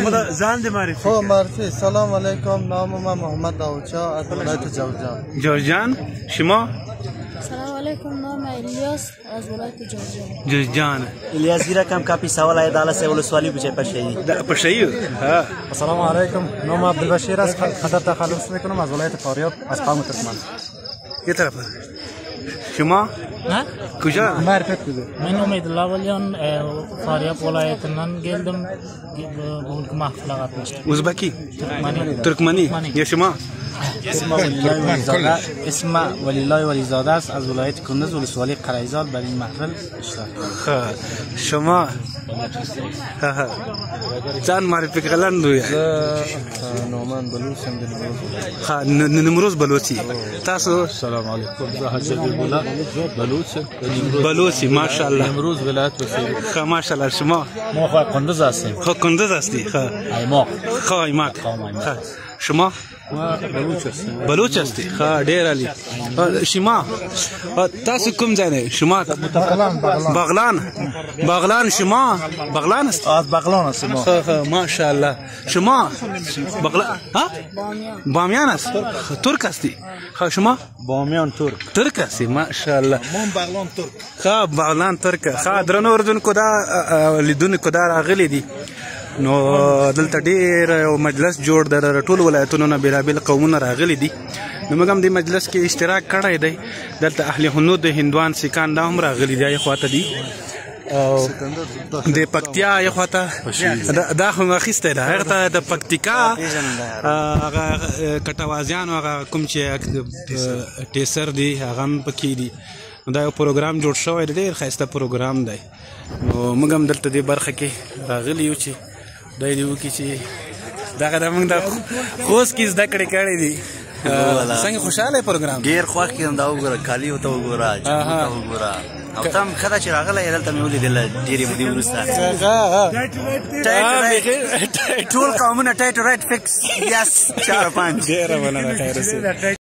خود زان دي معرفي خو معرفي. السلام عليكم، نامم محمد داوودشاه از ولایت جوزجان. جوزجان. شما؟ السلام عليكم، نام الیاس از ولایت جوزجان. جوزجان. الیاس गिरा कम काफी सवाल आया दाला से ولسوالی بچه پشه‌ای. پشه‌ای. ها. السلام عليكم، نام عبدالبشیر از خطر تخلص میکنم از ولایت فاریاب از قوم ترکمن. یه طرف. شما؟ ها؟ کجا؟ معرفت کجا؟ من امید الله ولیان فاریاب ولایتından geldim. Bugünkü mahfile katmıştım. ازبکی. Türkmeni. ترکمنی. یا شما؟ اسم ولی الله ولیزاده است از ولایت کندز ولسوالی قرایزال بر این محفل اشتراک. شما؟ ځان معرفي کړل نو نومان بلوچ هم د ها نمروز بلوچي. تاسو؟ السلام علیکم، زه حاجی الله بلوچ. بلوچي ماشاءالله. نمروز ولایت بسیار. خا ماشاءالله. شما؟ ما خواهد کندز هستیم. خا کندز هستی. خا ایماق. خا ایماق. شما؟ ما بلوچ هستم. بلوچ هستی. خا ډیر علی. شما؟ تاسو کوم ځای نه؟ شما؟ بغلان. بغلان. شما؟ بغلان است. از بغلان هستم. خا ماشاءالله. شما؟ بغلان. ها؟ بامیان است. ترک هستی. خا شما؟ بامیان ترک. ترک هستی. ماشاءالله. من بغلان ترک. خا بغلان ترک. خا درنو اردوونکو دا لیدونکو دا راغلي دي. نو دلته ډېر یو مجلس جوړ د ټولو ولایتونو نه بېلابېل قومونه راغلي دي. نو موږ هم دې مجلس کې اشتراک کړی دی. دلته اهل هنود هندوان سیکان دا هم راغلي دي یې خواته دي. او د پکتیا یې خواته دا خو مې اخیستی ده. هغه ته د پکتیکا هغه کټوازیان هغه کوم چې ټیسر دي هغه هم پکې دي. نو دا یو پروګرام جوړ شوی دی، ډېر ښایسته پروګرام دی. نو موږ هم دلته دې برخه کې راغلي یو چې دا دې وکړي چې دغه د موږ د خوست کې زده کړې کړې دي. څنګه خوشحاله پروګرام؟ ډېر خوښ کېدم. دا وګوره کالي ورته وګوره، جامو ته وګوره. او ته هم ښه ده چې راغلی یې دلته مې ولیدله ډېرې مودې وروسته. ټول قومونه ټایټ رایټ فکس. یس 4 5. ډېره مننه. خیر اوسې.